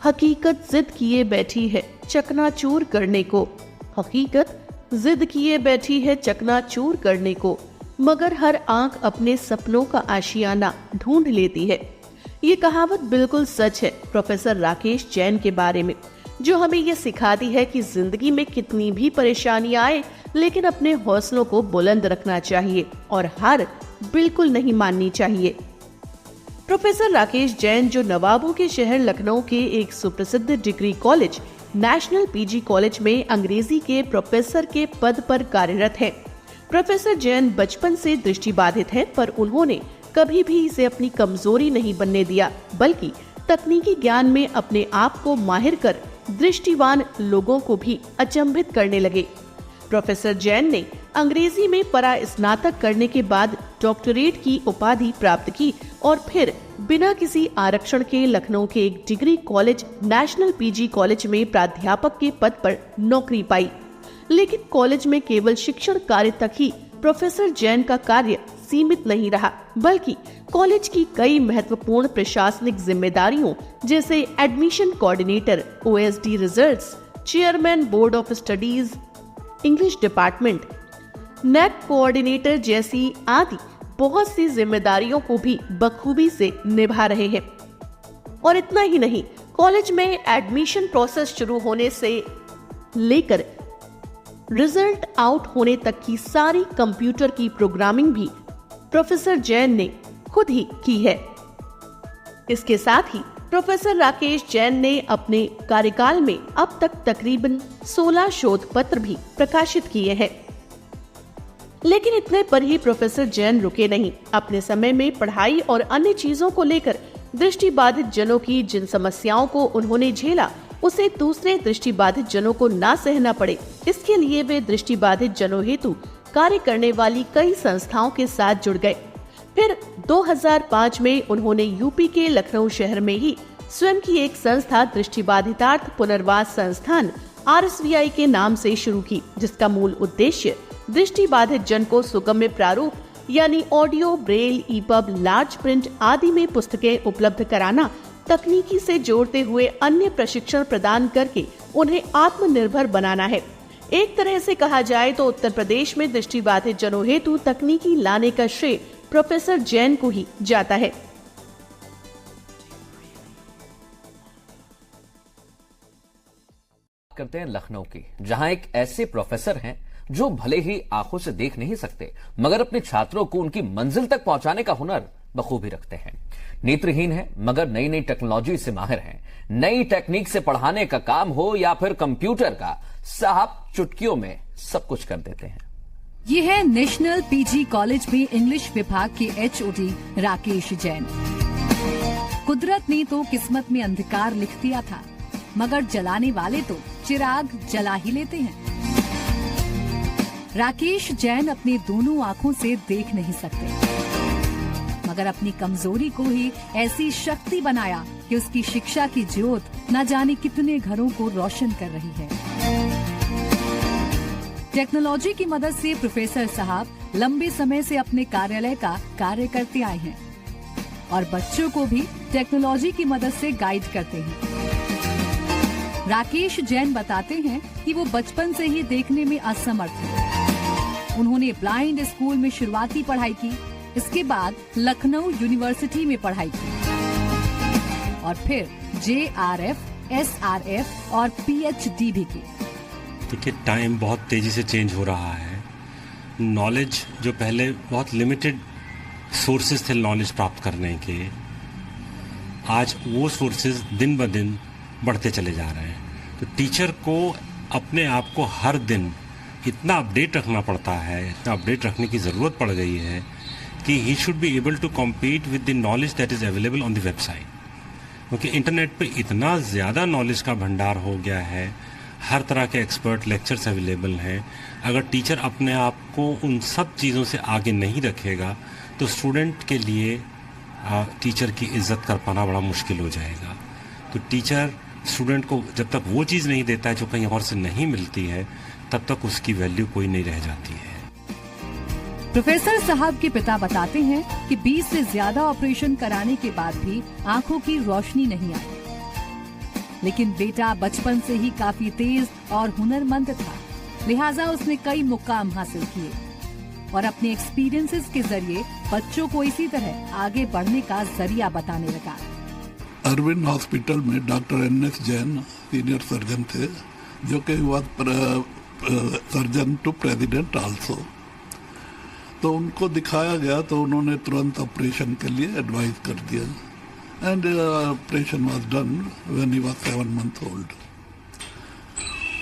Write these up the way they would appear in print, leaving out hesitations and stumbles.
हकीकत जिद किए बैठी है चकनाचूर करने को। हकीकत जिद किए बैठी है चकनाचूर करने को, मगर हर आंख अपने सपनों का आशियाना ढूंढ लेती है। ये कहावत बिल्कुल सच है प्रोफेसर राकेश जैन के बारे में, जो हमें ये सिखाती है कि जिंदगी में कितनी भी परेशानियां आए, लेकिन अपने हौसलों को बुलंद रखना चाहिए और हार बिल्कुल नहीं माननी चाहिए। प्रोफेसर राकेश जैन, जो नवाबों के शहर लखनऊ के एक सुप्रसिद्ध degree college national PG college में अंग्रेजी के प्रोफेसर के पद पर कार्यरत हैं। प्रोफेसर जैन बचपन से दृष्टिबाधित हैं, पर उन्होंने कभी भी इसे अपनी कमजोरी नहीं बनने दिया, बल्कि तकनीकी ज्ञान में अपने आप को माहिर कर दृष्टिवान लोगों को भी अचंभित करने लगे। प्रोफेसर जैन ने अंग्रेजी में परास्नातक करने के बाद डॉक्टरेट की उपाधि प्राप्त की और फिर बिना किसी आरक्षण के लखनऊ के एक degree college national PG college में प्राध्यापक के पद पर नौकरी पाई। लेकिन कॉलेज में केवल शिक्षण कार्य तक ही प्रोफेसर जैन का कार्य सीमित नहीं रहा, बल्कि कॉलेज की कई महत्वपूर्ण प्रशासनिक जिम्मेदारियों जैसे admission coordinator, OSD results, chairman board of studies, English department, neck coordinator जैसी आदि बहुत सी जिम्मेदारियों को भी बखूबी से निभा रहे हैं। और इतना ही नहीं, कॉलेज में एडमिशन प्रोसेस शुरू होने से लेकर रिजल्ट आउट होने तक की सारी कंप्यूटर की प्रोग्रामिंग भी प्रोफेसर जैन ने खुद ही की है। इसके साथ ही प्रोफेसर राकेश जैन ने अपने कार्यकाल में अब तक तकरीबन 16 शोध पत्र भी प्रकाशित किए हैं। लेकिन इतने पर ही प्रोफेसर जैन रुके नहीं। अपने समय में पढ़ाई और अन्य चीजों को लेकर दृष्टिबाधित जनों की जिन समस्याओं को उन्होंने झेला, उसे दूसरे दृष्टिबाधित जनों को ना सहना पड़े, इसके लिए वे दृष्टिबाधित जनों हेतु कार्य करने वाली कई संस्थाओं के साथ जुड़ गए। फिर 2005 में उन्होंने यूपी के लखनऊ शहर में ही स्वयं की एक संस्था दृष्टिबाधितार्थ पुनर्वास संस्थान RSVI के नाम से शुरू की, जिसका मूल उद्देश्य दृष्टिबाधित जन को सुगम्य प्रारूप यानी audio, Braille, EPUB, large print आदि में पुस्तकें उपलब्ध कराना, तकनीकी से जोड़ते हुए अन्य प्रशिक्षण प्रदान करके उन्हें आत्मनिर्भर बनाना है। एक तरह से कहा जाए तो उत्तर प्रदेश में दृष्टिबाधित जनों हेतु तकनीकी लाने का श्रेय प्रोफेसर जैन को ही जाता है। करते हैं लखनऊ की, जहां एक ऐसे प्रोफेसर हैं जो भले ही आंखों से देख नहीं सकते, मगर अपने छात्रों को उनकी मंजिल तक पहुंचाने का हुनर बखूबी रखते हैं। नेत्रहीन है, मगर नई नई टेक्नोलॉजी से माहिर हैं। नई टेक्निक से पढ़ाने का काम हो या फिर कंप्यूटर का, साहब चुटकियों में सब कुछ कर देते हैं। ये है नेशनल पीजी कॉलेज में इंग्लिश विभाग के HOD राकेश जैन। कुदरत ने तो किस्मत में अंधकार लिख दिया था, मगर जलाने वाले तो चिराग जला ही लेते हैं। राकेश जैन अपनी दोनों आंखों से देख नहीं सकते, मगर अपनी कमजोरी को ही ऐसी शक्ति बनाया कि उसकी शिक्षा की ज्योत न जाने कितने घरों को रोशन कर रही है। टेक्नोलॉजी की मदद से प्रोफेसर साहब लंबे समय से अपने कार्यालय का कार्य करते आए हैं और बच्चों को भी टेक्नोलॉजी की मदद से गाइड करते हैं। राकेश जैन बताते हैं कि वो बचपन से ही देखने में असमर्थ हैं। उन्होंने ब्लाइंड स्कूल में शुरुआती पढ़ाई की, इसके बाद लखनऊ यूनिवर्सिटी में पढ़ाई की और फिर JRF, SRF और PhD भी की। देखिए, टाइम बहुत तेजी से चेंज हो रहा है। नॉलेज जो पहले बहुत लिमिटेड सोर्सेज थे नॉलेज प्राप्त करने के, आज वो सोर्सेज दिन ब दिन बढ़ते चले जा रहे हैं। तो टीचर को अपने आप को हर दिन इतना अपडेट रखना पड़ता है, इतना अपडेट रखने की ज़रूरत पड़ गई है कि he should be able to compete with the knowledge that is available on the website. क्योंकि इंटरनेट पे इतना ज़्यादा नॉलेज का भंडार हो गया है, हर तरह के एक्सपर्ट लेक्चर्स अवेलेबल हैं। अगर टीचर अपने आप को उन सब चीज़ों से आगे नहीं रखेगा तो स्टूडेंट के लिए टीचर की इज्जत कर पाना बड़ा मुश्किल हो जाएगा। तो टीचर स्टूडेंट को जब तक वो चीज़ नहीं देता है जो कहीं और से नहीं मिलती है, तब तक उसकी वैल्यू कोई नहीं रह जाती है। प्रोफेसर साहब के पिता बताते हैं कि 20 से ज्यादा ऑपरेशन कराने के बाद भी आंखों की रोशनी नहीं आई। लेकिन बेटा बचपन से ही काफी तेज और हुनरमंद था, लिहाजा उसने कई मुकाम हासिल किए और अपने एक्सपीरियंसेस के जरिए बच्चों को इसी तरह आगे बढ़ने का जरिया बताने लगा। अरविंद हॉस्पिटल में doctor NS Jain senior surgeon थे, जो कि was surgeon to president also. तो उनको दिखाया गया तो उन्होंने तुरंत ऑपरेशन के लिए एडवाइस कर दिया and operation was done when he was 7 months old.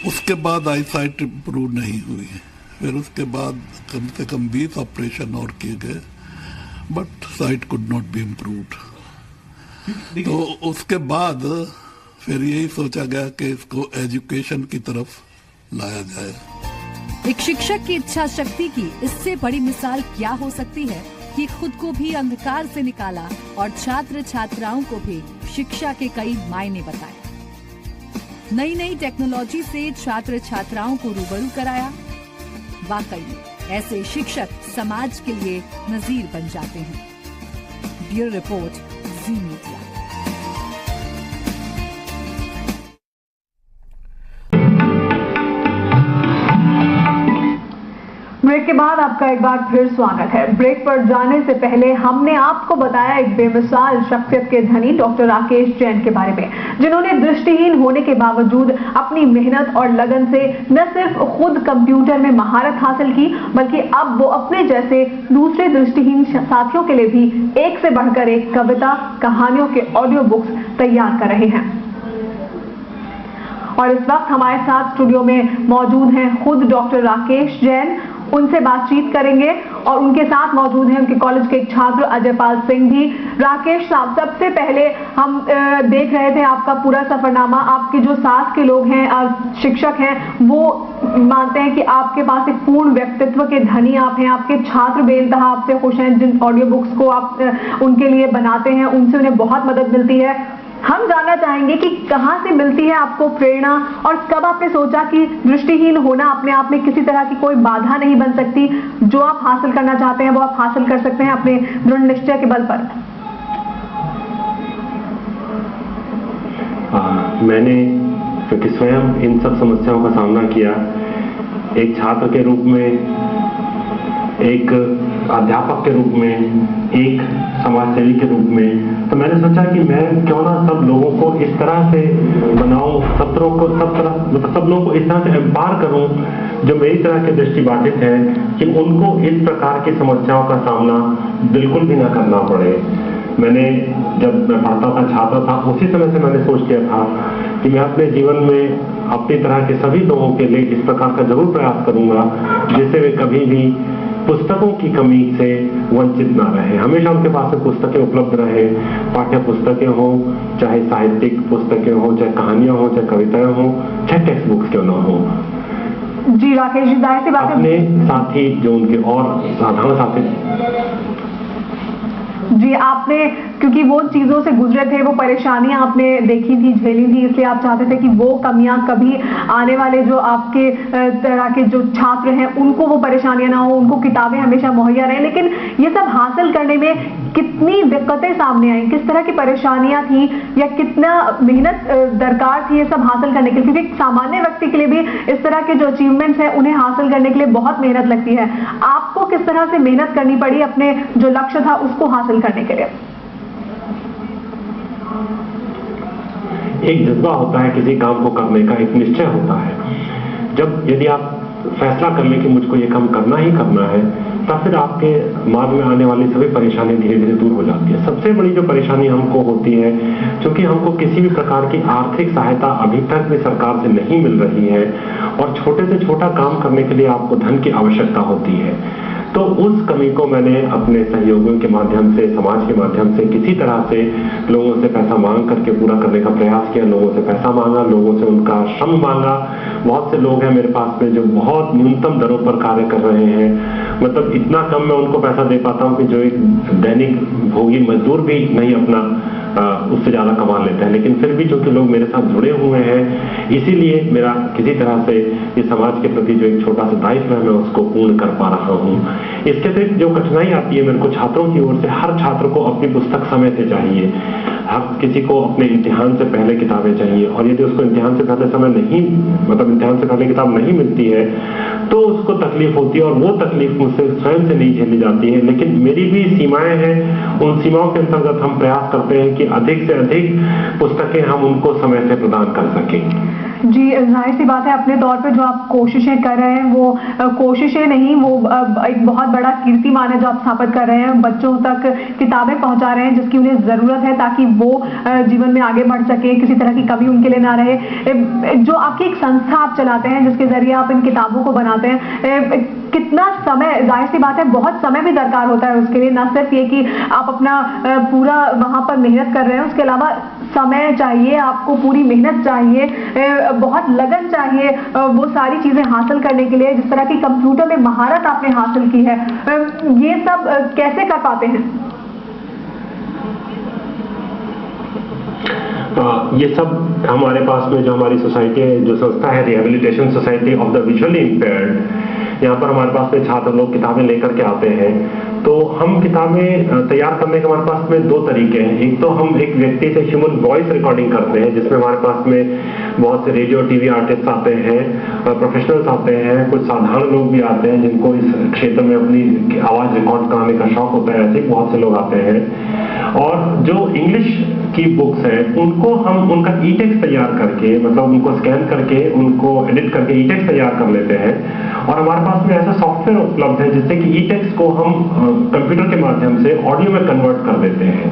उसके बाद आई साइट इम्प्रूव नहीं हुई, फिर उसके बाद कम से कम 20 ऑपरेशन और किए गए, but site could not be improved. तो उसके बाद फिर यही सोचा गया कि इसको एजुकेशन की तरफ लाया जाए। एक शिक्षक की इच्छा शक्ति की इससे बड़ी मिसाल क्या हो सकती है कि खुद को भी अंधकार से निकाला और छात्र छात्राओं को भी शिक्षा के कई मायने बताए। नई नई टेक्नोलॉजी से छात्र छात्राओं को रूबरू कराया। वाकई में ऐसे शिक्षक समाज के लिए नजीर बन जाते हैं। ब्यूरो रिपोर्ट, जी मीडिया। ब्रेक के बाद आपका एक बार फिर स्वागत है। ब्रेक पर जाने से पहले हमने आपको बताया एक बेमिसाल शख्सियत के धनी डॉक्टर राकेश जैन के बारे में, जिन्होंने दृष्टिहीन होने के बावजूद अपनी मेहनत और लगन से न सिर्फ खुद कंप्यूटर में महारत हासिल की, बल्कि अब वो अपने जैसे दूसरे दृष्टिहीन साथियों के लिए भी एक से बढ़कर एक कविता, कहानियों के ऑडियो बुक्स तैयार कर रहे हैं। और इस वक्त हमारे साथ स्टूडियो में मौजूद हैं खुद डॉक्टर राकेश जैन। उनसे बातचीत करेंगे और उनके साथ मौजूद हैं उनके कॉलेज के एक छात्र अजयपाल सिंह भी। राकेश साहब, सबसे पहले हम देख रहे थे आपका पूरा सफरनामा। आपके जो साथ के लोग हैं, शिक्षक हैं, वो मानते हैं कि आपके पास एक पूर्ण व्यक्तित्व के धनी आप हैं। आपके छात्र बेइंतहा आपसे खुश हैं, जिन ऑडियो बुक्स को आप उनके लिए बनाते हैं उनसे उन्हें बहुत मदद मिलती है। हम जानना चाहेंगे कि कहां से मिलती है आपको प्रेरणा और कब आपने सोचा कि दृष्टिहीन होना अपने आप में किसी तरह की कोई बाधा नहीं बन सकती, जो आप हासिल करना चाहते हैं वो आप हासिल कर सकते हैं अपने दृढ़ निश्चय के बल पर। मैंने क्योंकि स्वयं इन सब समस्याओं का सामना किया, एक छात्र के रूप में, एक अध्यापक के रूप में, एक समाजसेवी के रूप में, तो मैंने सोचा कि मैं क्यों ना सब लोगों को इस तरह से बनाऊं, सब लोगों को इस तरह से एम्पावर करूं जो मेरी तरह के दृष्टिबाधित हैं, कि उनको इस प्रकार की समस्याओं का सामना बिल्कुल भी ना करना पड़े। जब मैं पढ़ता था, छात्र था, उसी समय से मैंने सोच लिया था कि मैं अपने जीवन में अपनी तरह के सभी लोगों के लिए इस प्रकार का जरूर प्रयास करूंगा जिससे वे कभी भी पुस्तकों की कमी से वंचित ना रहे। हमेशा उनके पास में पुस्तकें उपलब्ध रहे, पाठ्य पुस्तकें हो, चाहे साहित्यिक पुस्तकें हो, चाहे कहानियां हो, चाहे कविताएं हो, चाहे टेक्स्ट बुक्स क्यों ना हो। जी राकेश जी, जाहिर सी बात है अपने साथी जो उनके और साधारण साथी जी, आपने क्योंकि वो चीजों से गुजरे थे, वो परेशानियां आपने देखी थी, झेली थी, इसलिए आप चाहते थे कि वो कमियां कभी आने वाले जो आपके तरह के जो छात्र हैं उनको वो परेशानियां ना हो, उनको किताबें हमेशा मुहैया रहें। लेकिन ये सब हासिल करने में कितनी दिक्कतें सामने आई, किस तरह की परेशानियां थी या कितना मेहनत दरकार थी ये सब हासिल करने के लिए? क्योंकि सामान्य व्यक्ति के लिए भी इस तरह के जो अचीवमेंट्स हैं उन्हें हासिल करने के लिए बहुत मेहनत लगती है। आपको किस तरह से मेहनत करनी पड़ी अपने जो लक्ष्य था उसको हासिल करने के लिए? एक जज्बा होता है किसी काम को करने का, एक निश्चय होता है। यदि आप फैसला कर लें कि मुझको ये काम करना ही करना है, तब फिर आपके मार्ग में आने वाली सभी परेशानी धीरे धीरे दूर हो जाती है। सबसे बड़ी जो परेशानी हमको होती है, क्योंकि हमको किसी भी प्रकार की आर्थिक सहायता अभी तक भी सरकार से नहीं मिल रही है और छोटे से छोटा काम करने के लिए आपको धन की आवश्यकता होती है। तो उस कमी को मैंने अपने सहयोगियों के माध्यम से, समाज के माध्यम से किसी तरह से लोगों से पैसा मांग करके पूरा करने का प्रयास किया। लोगों से पैसा मांगा, लोगों से उनका श्रम मांगा। बहुत से लोग हैं मेरे पास में जो बहुत न्यूनतम दरों पर कार्य कर रहे हैं, मतलब इतना कम मैं उनको पैसा दे पाता हूं कि जो एक दैनिक भोगी मजदूर भी नहीं अपना उससे ज्यादा कमा लेते हैं। लेकिन फिर भी जो कि लोग मेरे साथ जुड़े हुए हैं, इसीलिए मेरा किसी तरह से इस समाज के प्रति जो एक छोटा सा दायित्व है मैं उसको पूर्ण कर पा रहा हूँ। इसके अतिरिक्त जो कठिनाई आती है मेरे को छात्रों की ओर से, हर छात्र को अपनी पुस्तक समय से चाहिए। हर किसी को अपने इम्तिहान से पहले किताबें चाहिए, और यदि उसको इम्तिहान से पहले समय नहीं, मतलब इम्तिहान से पहले किताब नहीं मिलती है तो उसको तकलीफ होती है, और वो तकलीफ मुझसे स्वयं से नहीं झेली जाती है। लेकिन मेरी भी सीमाएं हैं, उन सीमाओं के अंतर्गत हम प्रयास करते हैं कि अधिक से अधिक पुस्तकें हम उनको समय से प्रदान कर सकें। जी, जाहिर सी बात है, अपने तौर पे जो आप कोशिशें कर रहे हैं वो कोशिशें नहीं, वो एक बहुत बड़ा कीर्तिमान है जो आप स्थापित कर रहे हैं। बच्चों तक किताबें पहुंचा रहे हैं जिसकी उन्हें ज़रूरत है ताकि वो जीवन में आगे बढ़ सके, किसी तरह की कमी उनके लिए ना रहे। जो आपकी एक संस्था आप चलाते हैं जिसके जरिए आप इन किताबों को बनाते हैं, कितना समय, जाहिर सी बात है बहुत समय भी दरकार होता है उसके लिए, ना सिर्फ ये कि आप अपना पूरा वहाँ पर मेहनत कर रहे हैं, उसके अलावा समय चाहिए आपको, पूरी मेहनत चाहिए, बहुत लगन चाहिए वो सारी चीजें हासिल करने के लिए। जिस तरह की कंप्यूटर में महारत आपने हासिल की है, ये सब कैसे कर पाते हैं? ये सब हमारे पास में जो हमारी सोसाइटी है, जो संस्था है rehabilitation society of the visually impaired, यहाँ पर हमारे पास में छात्र लोग किताबें लेकर के आते हैं। तो हम किताबें तैयार करने के हमारे पास में दो तरीके हैं। एक तो हम एक व्यक्ति से ह्यूमन वॉइस रिकॉर्डिंग करते हैं, जिसमें हमारे पास में बहुत से रेडियो टीवी आर्टिस्ट आते हैं, प्रोफेशनल्स आते हैं, कुछ साधारण लोग भी आते हैं जिनको इस क्षेत्र में अपनी आवाज रिकॉर्ड कराने का शौक होता है, ऐसे बहुत से लोग आते हैं। और जो इंग्लिश की बुक्स हैं उनको हम उनका ई टेक्स्ट तैयार करके, मतलब उनको स्कैन करके, उनको एडिट करके ई टेक्स्ट तैयार कर लेते हैं, और हमारे पास में ऐसा सॉफ्टवेयर उपलब्ध है जिससे कि ई टेक्स्ट को हम कंप्यूटर के माध्यम से ऑडियो में कन्वर्ट कर देते हैं।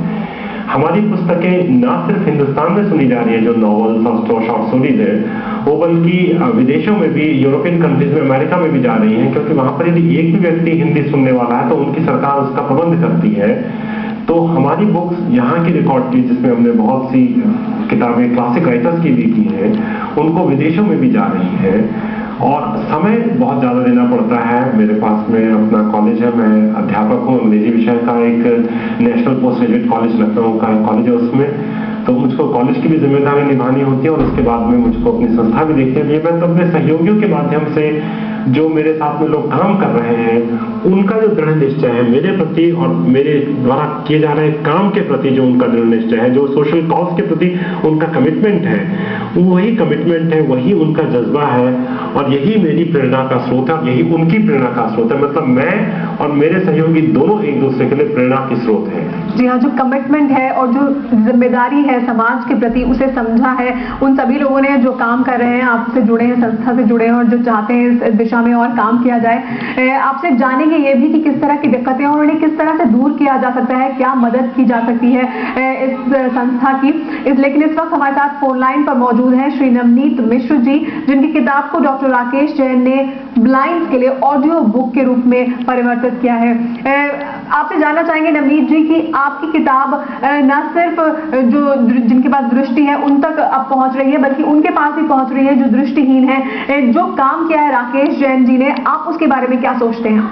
हमारी पुस्तकें ना सिर्फ हिंदुस्तान में सुनी जा रही है, जो नॉवेल्स और शॉर्ट स्टोरीज है, वो बल्कि विदेशों में भी, यूरोपियन कंट्रीज में, अमेरिका में भी जा रही हैं, क्योंकि वहां पर यदि एक भी व्यक्ति हिंदी सुनने वाला है तो उनकी सरकार उसका प्रबंध करती है। तो हमारी बुक्स यहाँ की रिकॉर्ड की, जिसमें हमने बहुत सी किताबें क्लासिक राइटर्स की भी की हैं, उनको विदेशों में भी जा रही हैं। और समय बहुत ज़्यादा देना पड़ता है। मेरे पास में अपना कॉलेज है, मैं अध्यापक हूँ अंग्रेजी विषय का, एक national post graduate college Lucknow का कॉलेज है, उसमें तो मुझको कॉलेज की भी जिम्मेदारी निभानी होती है, और उसके बाद में मुझको अपनी संस्था भी देखनी होती है। मैं तो अपने सहयोगियों के माध्यम से, जो मेरे साथ में लोग काम कर रहे हैं, उनका जो दृढ़ निश्चय है मेरे प्रति और मेरे द्वारा किए जा रहे काम के प्रति, जो उनका दृढ़ निश्चय है, जो सोशल कॉज के प्रति उनका कमिटमेंट है, वही कमिटमेंट है, वही उनका जज्बा है, और यही मेरी प्रेरणा का स्रोत है, यही उनकी प्रेरणा का स्रोत है। मतलब मैं और मेरे सहयोगी दोनों एक दूसरे के लिए प्रेरणा की स्रोत है। जी हाँ, जो कमिटमेंट है और जो जिम्मेदारी है समाज के प्रति, उसे समझा है उन सभी लोगों ने जो काम कर रहे हैं, आपसे जुड़े हैं, संस्था से जुड़े हैं, और जो चाहते हैं इस दिशा में और काम किया जाए। आपसे जानेंगे ये भी कि किस तरह की दिक्कतें हैं और उन्हें किस तरह से दूर किया जा सकता है, क्या मदद की जा सकती है इस संस्था की। लेकिन इस वक्त हमारे साथ फोन लाइन पर मौजूद है श्री नवनीत मिश्र जी, जिनकी किताब को डॉक्टर राकेश जैन ने ब्लाइंड्स के लिए ऑडियो बुक के रूप में परिवर्तित किया है। आपसे जानना चाहेंगे नवनीत जी कि आपकी किताब न सिर्फ जो जिनके पास दृष्टि है उन तक अब पहुंच रही है, बल्कि उनके पास भी पहुंच रही है जो दृष्टिहीन है। जो काम किया है राकेश जैन जी ने, आप उसके बारे में क्या सोचते हैं?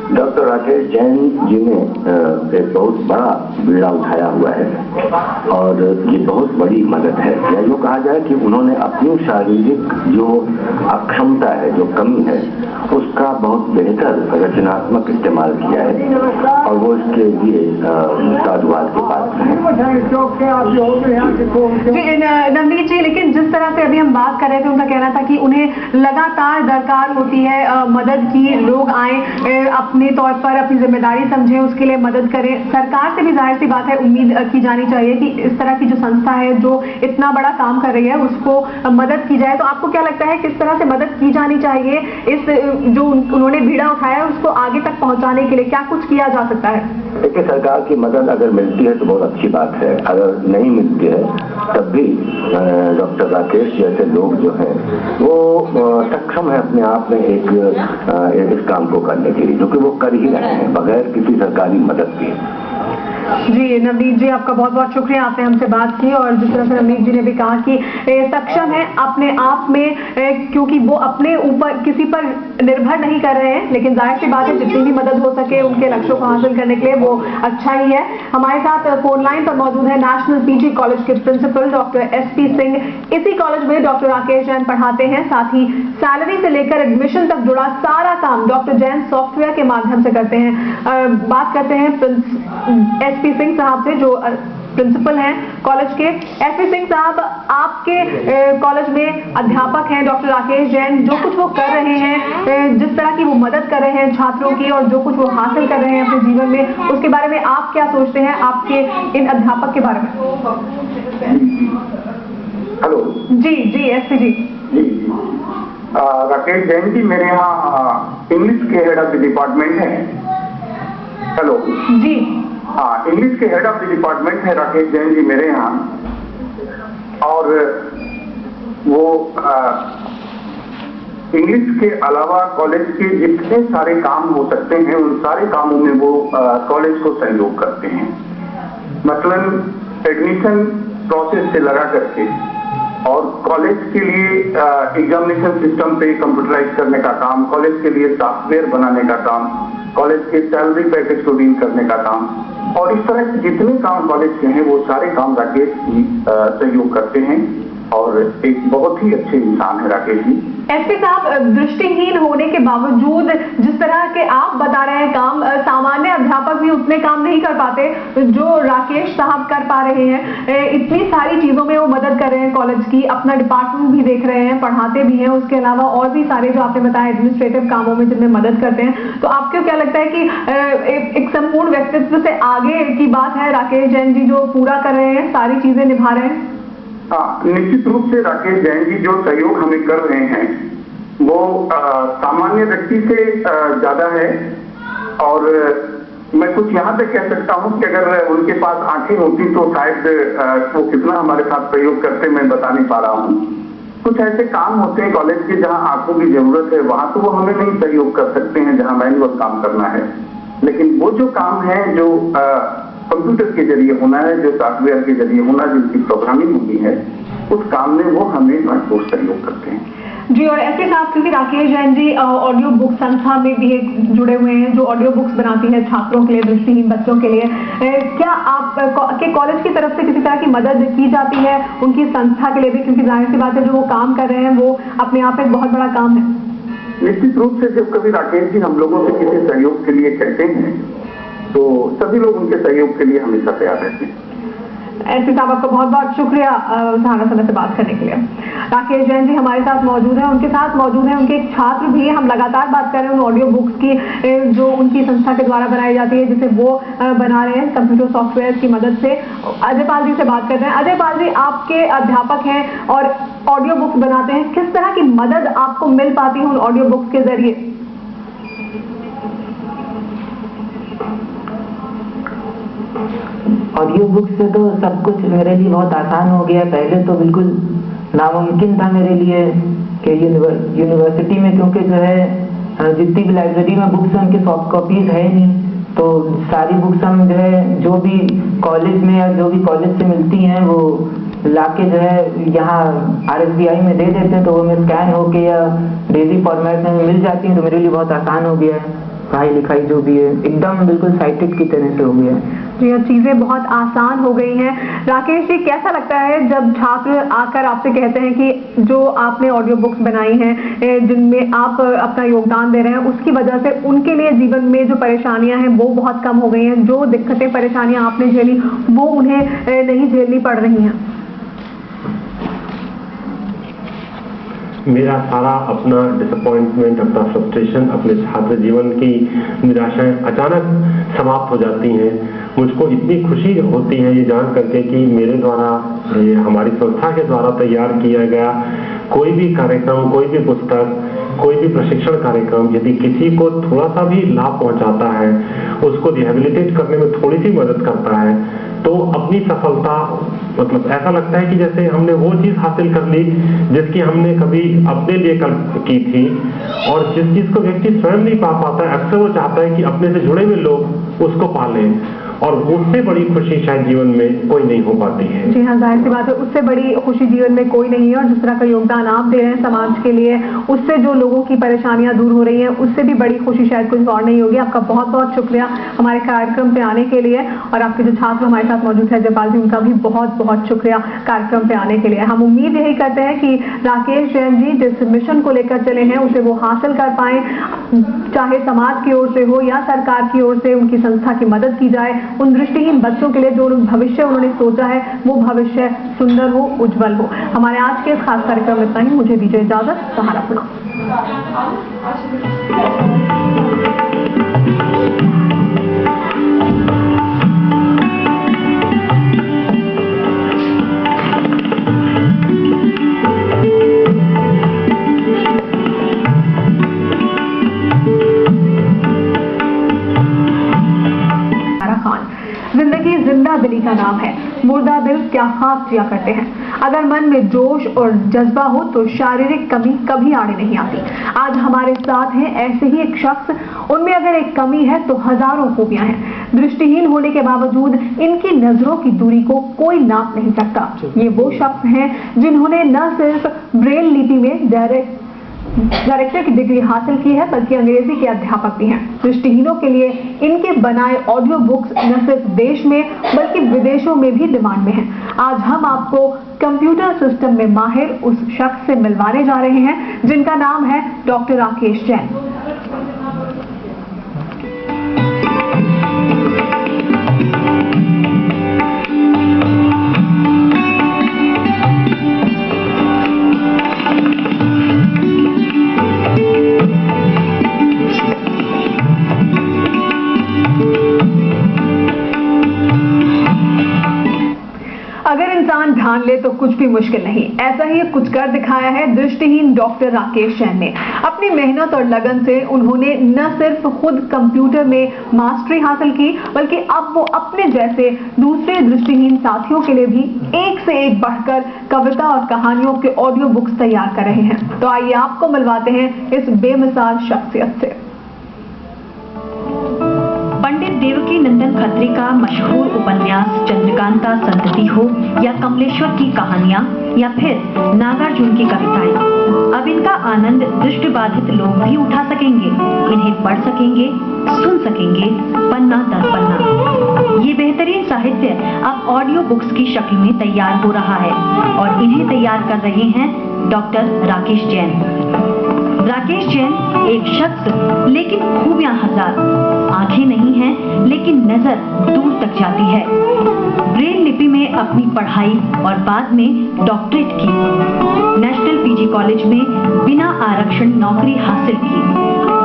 डॉक्टर राकेश जैन जी ने एक बहुत बड़ा बीड़ा उठाया हुआ है, और ये बहुत बड़ी मदद है, या यूँ कहा जाए कि उन्होंने अपनी शारीरिक जो अक्षमता है, जो कमी है, उसका बहुत बेहतर रचनात्मक इस्तेमाल किया है, और वो इसके लिए साधुवाद के पात्र हैं। नवनीत जी, लेकिन जिस तरह से अभी हम बात कर रहे थे, उनका कहना था कि उन्हें लगातार दरकार होती है मदद की, लोग आए अपने तौर पर अपनी जिम्मेदारी समझें, उसके लिए मदद करें। सरकार से भी जाहिर सी बात है उम्मीद की जानी चाहिए कि इस तरह की जो संस्था है जो इतना बड़ा काम कर रही है उसको मदद की जाए। तो आपको क्या लगता है किस तरह से मदद की जानी चाहिए? इस जो उन्होंने बीड़ा उठाया है उसको आगे तक पहुंचाने के लिए क्या कुछ किया जा सकता है? देखिए, सरकार की मदद अगर मिलती है तो बहुत अच्छी बात है, अगर नहीं मिलती है तब भी डॉक्टर राकेश जैसे लोग जो हैं वो सक्षम है अपने आप में एक इस काम को करने के लिए, जो कि वो कर ही रहे हैं बगैर किसी सरकारी मदद के। जी नवनीत जी, आपका बहुत बहुत शुक्रिया, आपने हमसे बात की। और जिस तरह से नवनीत जी ने भी कहा कि सक्षम है अपने आप में, क्योंकि वो अपने ऊपर किसी पर निर्भर नहीं कर रहे हैं, लेकिन जाहिर सी बात है जितनी भी मदद हो सके उनके लक्ष्यों को हासिल करने के लिए वो अच्छा ही है। हमारे साथ फोन लाइन पर मौजूद है नेशनल पीजी कॉलेज के प्रिंसिपल डॉक्टर SP सिंह। इसी कॉलेज में डॉक्टर राकेश जैन पढ़ाते हैं, साथ ही सैलरी से लेकर एडमिशन तक जुड़ा सारा काम डॉक्टर जैन सॉफ्टवेयर के माध्यम से करते हैं। बात करते हैं SP सिंह साहब से, जो प्रिंसिपल हैं कॉलेज के। एसपी सिंह साहब, आपके कॉलेज में अध्यापक हैं डॉक्टर राकेश जैन, जो कुछ वो कर रहे हैं, जिस तरह की वो मदद कर रहे हैं छात्रों की और जो कुछ वो हासिल कर रहे हैं अपने जीवन में, उसके बारे में आप क्या सोचते हैं, आपके इन अध्यापक के बारे में? हेलो जी एसपी जी। राकेश जैन जी मेरे यहाँ इंग्लिश के हेड ऑफ द डिपार्टमेंट है। हेलो जी। हाँ, इंग्लिश के हेड ऑफ द डिपार्टमेंट है राकेश जैन जी मेरे यहाँ, और वो इंग्लिश के अलावा कॉलेज के जितने सारे काम हो सकते हैं उन सारे कामों में वो कॉलेज को सहयोग करते हैं। मसलन एडमिशन प्रोसेस से लगा करके और कॉलेज के लिए एग्जामिनेशन सिस्टम पे कंप्यूटराइज करने का काम, कॉलेज के लिए सॉफ्टवेयर बनाने का काम, कॉलेज के सैलरी पैकेज को डील करने का काम, और इस तरह के जितने काम कॉलेज के हैं वो सारे काम राकेश जी सहयोग करते हैं, और एक बहुत ही अच्छे इंसान है राकेश जी। एसपी साहब, दृष्टिहीन होने के बावजूद जिस तरह के आप बता रहे हैं काम, सामान्य अध्यापक भी उतने काम नहीं कर पाते जो राकेश साहब कर पा रहे हैं। इतनी सारी चीजों में वो मदद कर रहे हैं कॉलेज की, अपना डिपार्टमेंट भी देख रहे हैं, पढ़ाते भी हैं, उसके अलावा और भी सारे जो आपने बताया एडमिनिस्ट्रेटिव कामों में जिनमें मदद करते हैं। तो आपको क्या लगता है कि एक संपूर्ण व्यक्तित्व से आगे की बात है राकेश जैन जी, जो पूरा कर रहे हैं, सारी चीजें निभा रहे हैं? हाँ, निश्चित रूप से राकेश जैन जी जो सहयोग हमें कर रहे हैं वो सामान्य व्यक्ति से ज्यादा है, और मैं कुछ यहाँ तक कह सकता हूँ कि अगर उनके पास आंखें होती तो शायद वो कितना हमारे साथ प्रयोग करते मैं बता नहीं पा रहा हूँ। कुछ ऐसे काम होते हैं कॉलेज के जहाँ आंखों की जरूरत है, वहां तो वो हमें नहीं सहयोग कर सकते हैं जहाँ मैनुअल काम करना है, लेकिन वो जो काम है जो कंप्यूटर के जरिए होना है, जो सॉफ्टवेयर के जरिए होना, जिनकी प्रोग्रामिंग होती है, उस काम में वो हमें भरपूर सहयोग करते हैं। जी, और ऐसे साहब, क्योंकि राकेश जैन जी ऑडियो बुक संस्था में भी जुड़े हुए हैं जो ऑडियो बुक्स बनाती है छात्रों के लिए, दृष्टिहीन बच्चों के लिए, क्या आप के कॉलेज की तरफ से किसी तरह की मदद की जाती है उनकी संस्था के लिए भी? क्योंकि जाहिर सी बात है जो वो काम कर रहे हैं वो अपने आप एक बहुत बड़ा काम है। निश्चित रूप से जब कभी राकेश जी हम लोगों से किसी सहयोग के लिए कहते हैं तो सभी लोग उनके सहयोग के लिए हमेशा तैयार रहते हैं। एसपी साहब, आपका बहुत बहुत शुक्रिया सहारा समय से बात करने के लिए। राकेश जैन जी हमारे साथ मौजूद हैं, उनके साथ मौजूद हैं उनके एक छात्र भी हैं। हम लगातार बात कर रहे हैं उन ऑडियो बुक्स की जो उनकी संस्था के द्वारा बनाई जाती है, जिसे वो बना रहे हैं कंप्यूटर सॉफ्टवेयर की मदद से। अजय पाल जी से बात कर रहे हैं। अजय पाल जी, आपके अध्यापक हैं और ऑडियो बुक्स बनाते हैं, किस तरह की मदद आपको मिल पाती है उन ऑडियो बुक्स के जरिए? ऑडियो बुक से तो सब कुछ मेरे लिए बहुत आसान हो गया। पहले तो बिल्कुल नामुमकिन था मेरे लिए कि यूनिवर्सिटी में, क्योंकि जो है जितनी भी लाइब्रेरी में बुक्स हैं उनकी सॉफ्ट कॉपीज है नहीं, तो सारी बुक्स हम जो है जो भी कॉलेज में या जो भी कॉलेज से मिलती हैं वो लाके जो है यहाँ RSBI में दे देते हैं, तो वो में स्कैन होके या डेजी फॉर्मेट में मिल जाती हैं। तो मेरे लिए बहुत आसान हो गया है, पढ़ाई लिखाई जो भी है एकदम बिल्कुल साइटेड की तरह से हो गया है। जी, चीजें बहुत आसान हो गई हैं। राकेश जी, कैसा लगता है जब छात्र आकर आपसे कहते हैं कि जो आपने ऑडियो बुक्स बनाई हैं जिनमें आप अपना योगदान दे रहे हैं, उसकी वजह से उनके लिए जीवन में जो परेशानियां हैं वो बहुत कम हो गई हैं, जो दिक्कतें परेशानियां आपने झेली वो उन्हें नहीं झेलनी पड़ रही हैं? मेरा सारा अपना डिसअपॉइंटमेंट, अपना फ्रस्ट्रेशन, अपने छात्र जीवन की निराशाएं अचानक समाप्त हो जाती हैं। मुझको इतनी खुशी होती है ये जान करके कि मेरे द्वारा, हमारी संस्था के द्वारा तैयार किया गया कोई भी कार्यक्रम, कोई भी पुस्तक, कोई भी प्रशिक्षण कार्यक्रम यदि किसी को थोड़ा सा भी लाभ पहुंचाता है, उसको रिहेबिलिटेट करने में थोड़ी सी मदद करता है, तो अपनी सफलता, मतलब ऐसा लगता है कि जैसे हमने वो चीज हासिल कर ली जिसकी हमने कभी अपने लिए की थी। और जिस चीज को व्यक्ति स्वयं नहीं पा पाता है, अक्सर वो चाहता है कि अपने से जुड़े हुए लोग उसको पालें, और उससे बड़ी खुशी शायद जीवन में कोई नहीं हो पाती है। जी हाँ, जाहिर सी बात है, उससे बड़ी खुशी जीवन में कोई नहीं है। और जिस तरह का योगदान आप दे रहे हैं समाज के लिए, उससे जो लोगों की परेशानियां दूर हो रही हैं, उससे भी बड़ी खुशी शायद कुछ और नहीं होगी। आपका बहुत बहुत शुक्रिया हमारे कार्यक्रम पे आने के लिए, और आपके जो छात्र हमारे साथ मौजूद है जयपाल जी, उनका भी बहुत बहुत शुक्रिया कार्यक्रम पे आने के लिए। हम उम्मीद यही करते हैं कि राकेश जैन जी जिस मिशन को लेकर चले हैं उसे वो हासिल कर पाए, चाहे समाज की ओर से हो या सरकार की ओर से उनकी संस्था की मदद की जाए, उन दृष्टिहीन बच्चों के लिए जो भविष्य उन्होंने सोचा है वो भविष्य सुंदर हो, उज्जवल हो। हमारे आज के इस खास कार्यक्रम में इतना ही। मुझे दीजिए इजाजत। सहारा प्रणाम। जिंदगी जिंदा दिली का नाम है, मुर्दा दिल क्या खाक जिया करते हैं। अगर मन में जोश और जज्बा हो तो शारीरिक कमी कभी आड़े नहीं आती। आज हमारे साथ हैं ऐसे ही एक शख्स, उनमें अगर एक कमी है तो हजारों खूबियां हैं। दृष्टिहीन होने के बावजूद इनकी नजरों की दूरी को कोई नाप नहीं सकता। ये वो शख्स हैं जिन्होंने न सिर्फ ब्रेल लिपि में डायरेक्टर की डिग्री हासिल की है बल्कि अंग्रेजी के अध्यापक भी हैं। दृष्टिहीनों के लिए इनके बनाए ऑडियो बुक्स न सिर्फ देश में बल्कि विदेशों में भी डिमांड में हैं। आज हम आपको कंप्यूटर सिस्टम में माहिर उस शख्स से मिलवाने जा रहे हैं जिनका नाम है डॉक्टर राकेश जैन। अगर इंसान ठान ले तो कुछ भी मुश्किल नहीं। ऐसा ही कुछ कर दिखाया है दृष्टिहीन डॉक्टर राकेश जैन ने। अपनी मेहनत और लगन से उन्होंने न सिर्फ खुद कंप्यूटर में मास्टरी हासिल की बल्कि अब वो अपने जैसे दूसरे दृष्टिहीन साथियों के लिए भी एक से एक बढ़कर कविता और कहानियों के ऑडियो बुक्स तैयार कर रहे हैं। तो आइए आपको मिलवाते हैं इस बेमिसाल शख्सियत से। पंडित देवकी नंदन खत्री का मशहूर उपन्यास चंद्रकांता संतति हो या कमलेश्वर की कहानियां या फिर नागार्जुन की कविताएं, अब इनका आनंद दृष्टिबाधित लोग भी उठा सकेंगे। इन्हें पढ़ सकेंगे, सुन सकेंगे, पन्ना दर पन्ना। ये बेहतरीन साहित्य अब ऑडियो बुक्स की शक्ल में तैयार हो रहा है और इन्हें तैयार कर रहे हैं डॉक्टर राकेश जैन। राकेश जैन एक शख्स लेकिन खूबियां हजार। आंखें नहीं हैं लेकिन नजर दूर तक जाती है। ब्रेल लिपि में अपनी पढ़ाई और बाद में डॉक्टरेट की। नेशनल पीजी कॉलेज में बिना आरक्षण नौकरी हासिल की।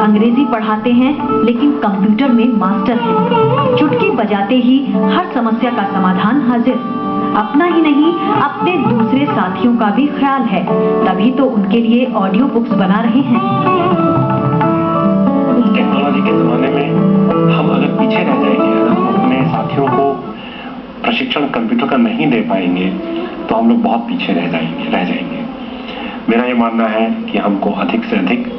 अंग्रेजी पढ़ाते हैं लेकिन कंप्यूटर में मास्टर हैं। चुटकी बजाते ही हर समस्या का समाधान हाजिर। अपना ही नहीं अपने दूसरे साथियों का भी ख्याल है, तभी तो उनके लिए ऑडियो बुक्स बना रहे हैं। टेक्नोलॉजी के जमाने में हम अगर पीछे रह जाएंगे, अगर हम अपने साथियों को प्रशिक्षण कंप्यूटर का नहीं दे पाएंगे तो हम लोग बहुत पीछे रह जाएंगे। मेरा ये मानना है कि हमको अधिक से अधिक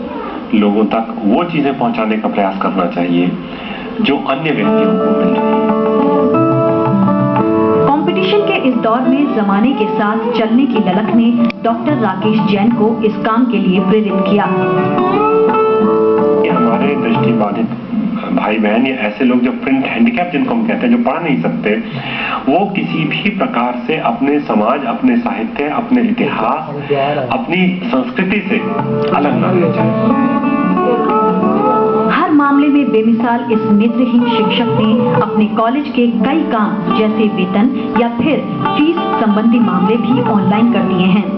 लोगों तक वो चीजें पहुंचाने का प्रयास करना चाहिए जो अन्य व्यक्तियों को मिल रही है। कंपटीशन के इस दौर में जमाने के साथ चलने की ललक ने डॉक्टर राकेश जैन को इस काम के लिए प्रेरित किया। हमारे दृष्टिबाधित भाई बहन या ऐसे लोग जो प्रिंट हैंडीकैप जिनको हम कहते हैं, जो पढ़ नहीं सकते, वो किसी भी प्रकार से अपने समाज, अपने साहित्य, अपने इतिहास, अपनी संस्कृति से अलग ना रह जाए। हर मामले में बेमिसाल इस नेत्रहीन शिक्षक ने अपने कॉलेज के कई काम जैसे वेतन या फिर फीस संबंधी मामले भी ऑनलाइन कर दिए हैं।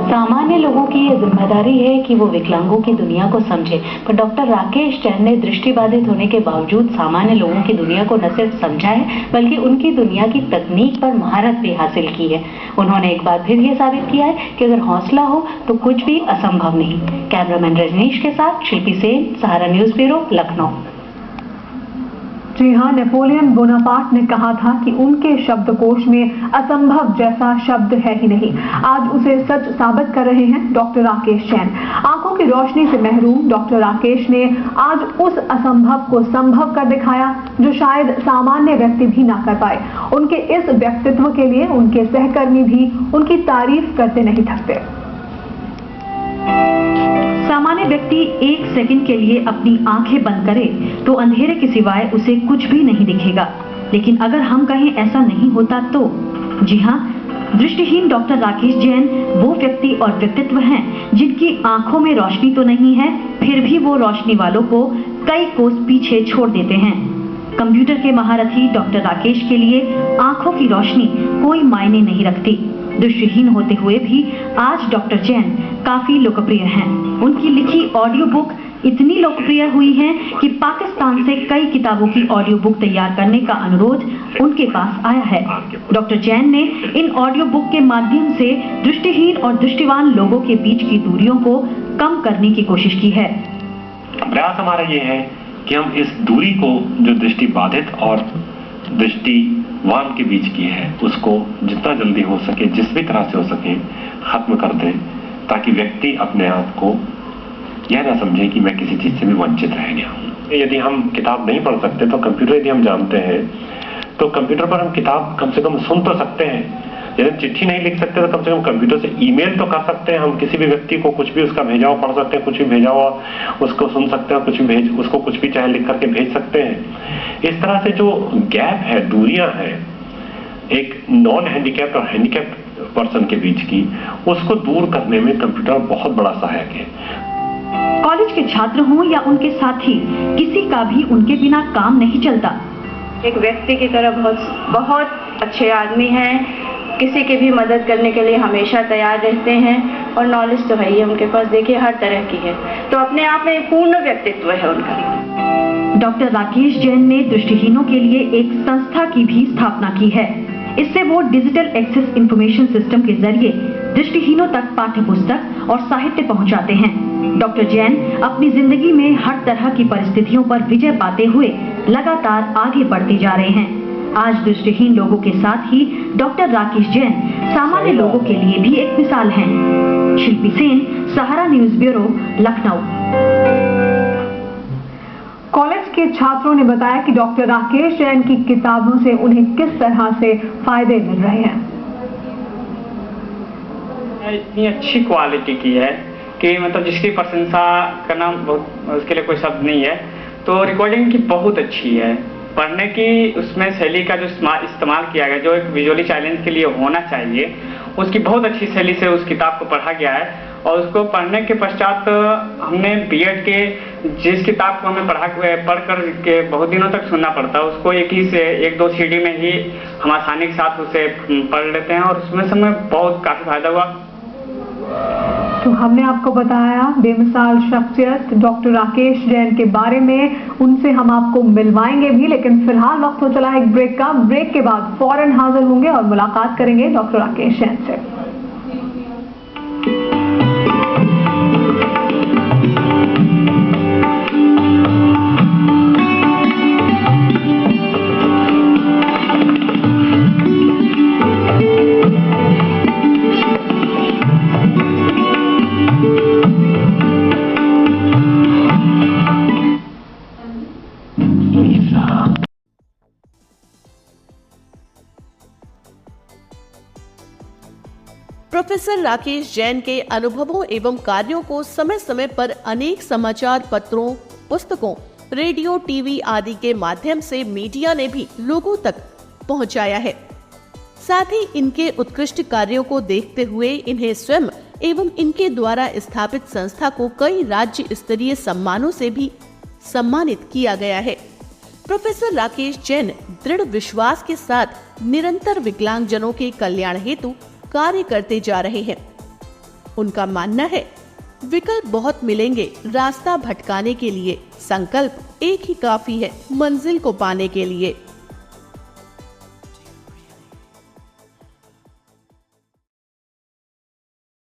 सामान्य लोगों की ये जिम्मेदारी है कि वो विकलांगों की दुनिया को समझे, पर डॉक्टर राकेश जैन ने दृष्टिबाधित होने के बावजूद सामान्य लोगों की दुनिया को न सिर्फ समझा है बल्कि उनकी दुनिया की तकनीक पर महारत भी हासिल की है। उन्होंने एक बार फिर ये साबित किया है कि अगर हौसला हो तो कुछ भी असंभव नहीं। कैमरामैन रजनीश के साथ शिल्पी सेन, सहारा न्यूज ब्यूरो, लखनऊ। जी हाँ, नेपोलियन बोनापार्ट ने कहा था कि उनके शब्दकोश में असंभव जैसा शब्द है ही नहीं। आज उसे सच साबित कर रहे हैं डॉक्टर राकेश जैन। आंखों की रोशनी से महरूम डॉक्टर राकेश ने आज उस असंभव को संभव कर दिखाया जो शायद सामान्य व्यक्ति भी ना कर पाए। उनके इस व्यक्तित्व के लिए उनके सहकर्मी भी उनकी तारीफ करते नहीं थकते। सामान्य व्यक्ति एक सेकंड के लिए अपनी आंखें बंद करे तो अंधेरे के सिवाय उसे कुछ भी नहीं दिखेगा, लेकिन अगर हम कहें ऐसा नहीं होता तो जी हाँ, दृष्टिहीन डॉक्टर राकेश जैन वो व्यक्ति और व्यक्तित्व हैं जिनकी आंखों में रोशनी तो नहीं है, फिर भी वो रोशनी वालों को कई कोस पीछे छोड़ देते हैं। कंप्यूटर के महारथी डॉक्टर राकेश के लिए आंखों की रोशनी कोई मायने नहीं रखती। दृष्टिहीन होते हुए भी आज डॉक्टर जैन काफी लोकप्रिय हैं। उनकी लिखी ऑडियो बुक इतनी लोकप्रिय हुई है कि पाकिस्तान से कई किताबों की ऑडियो बुक तैयार करने का अनुरोध उनके पास आया है। डॉक्टर जैन ने इन ऑडियो बुक के माध्यम से दृष्टिहीन और दृष्टिवान लोगों के बीच की दूरियों को कम करने की कोशिश की है। प्रयास हमारा ये है कि हम इस दूरी को जो दृष्टि बाधित और दृष्टिवान के बीच की है उसको जितना जल्दी हो सके, जिस भी तरह से हो सके खत्म कर दें, ताकि व्यक्ति अपने आप को यह ना समझे कि मैं किसी चीज से भी वंचित रह गया हूँ। यदि हम किताब नहीं पढ़ सकते तो कंप्यूटर यदि हम जानते हैं तो कंप्यूटर पर हम किताब कम से कम सुन तो सकते हैं। यदि हम चिट्ठी नहीं लिख सकते तो कम से कम कंप्यूटर से ईमेल तो कर सकते हैं। हम किसी भी व्यक्ति को कुछ भी उसका भेजा हुआ पढ़ सकते हैं, कुछ भी भेजा हुआ उसको सुन सकते हैं, उसको कुछ भी चाहे लिख करके भेज सकते हैं। इस तरह से जो गैप है, दूरियां हैं एक नॉन हैंडीकैप्ड और हैंडीकैप्ड पर्सन के बीच की, उसको दूर करने में कंप्यूटर बहुत बड़ा सहायक है। कॉलेज के छात्र हों या उनके साथी, किसी का भी उनके बिना काम नहीं चलता। एक व्यक्ति की तरह बहुत अच्छे आदमी हैं, किसी की भी मदद करने के लिए हमेशा तैयार रहते हैं और नॉलेज तो है ही उनके पास, देखिए हर तरह की है, तो अपने आप में पूर्ण व्यक्तित्व है उनका। डॉक्टर राकेश जैन ने दृष्टिहीनों के लिए एक संस्था की भी स्थापना की है। इससे वो डिजिटल एक्सेस इंफॉर्मेशन सिस्टम के जरिए दृष्टिहीनों तक पाठ्य पुस्तक और साहित्य पहुंचाते हैं। डॉक्टर जैन अपनी जिंदगी में हर तरह की परिस्थितियों पर विजय पाते हुए लगातार आगे बढ़ते जा रहे हैं। आज दृष्टिहीन लोगों के साथ ही डॉक्टर राकेश जैन सामान्य लोगों के लिए भी एक मिसाल हैं। शिल्पी सेन, सहारा न्यूज ब्यूरो, लखनऊ। कॉलेज के छात्रों ने बताया कि डॉक्टर राकेश जैन की किताबों से उन्हें किस तरह से फायदे मिल रहे हैं। इतनी अच्छी क्वालिटी की है कि मतलब जिसकी प्रशंसा करना बहुत, उसके लिए कोई शब्द नहीं है। तो रिकॉर्डिंग की बहुत अच्छी है। पढ़ने की उसमें शैली का जो इस्तेमाल किया गया, जो एक विजुअली चैलेंज के लिए होना चाहिए, उसकी बहुत अच्छी शैली से उस किताब को पढ़ा गया है। और उसको पढ़ने के पश्चात हमने बीएड के जिस किताब को हमें पढ़ कर के बहुत दिनों तक सुनना पड़ता है, उसको एक दो सीडी में ही हम आसानी के साथ उसे पढ़ लेते हैं और उसमें से हमें बहुत काफी फायदा हुआ। तो हमने आपको बताया बेमिसाल शख्सियत डॉक्टर राकेश जैन के बारे में, उनसे हम आपको मिलवाएंगे भी, लेकिन फिलहाल वक्त हो चला है एक ब्रेक का। ब्रेक के बाद फौरन हाजिर होंगे और मुलाकात करेंगे डॉक्टर राकेश जैन से। प्रोफेसर राकेश जैन के अनुभवों एवं कार्यों को समय समय पर अनेक समाचार पत्रों, पुस्तकों, रेडियो, टीवी आदि के माध्यम से मीडिया ने भी लोगों तक पहुंचाया है। साथ ही इनके उत्कृष्ट कार्यों को देखते हुए इन्हें स्वयं एवं इनके द्वारा स्थापित संस्था को कई राज्य स्तरीय सम्मानों से भी सम्मानित किया गया है। प्रोफेसर राकेश जैन दृढ़ विश्वास के साथ निरंतर विकलांगजनों के कल्याण हेतु कार्य करते जा रहे हैं। उनका मानना है, विकल्प बहुत मिलेंगे रास्ता भटकाने के लिए, संकल्प एक ही काफी है मंजिल को पाने के लिए।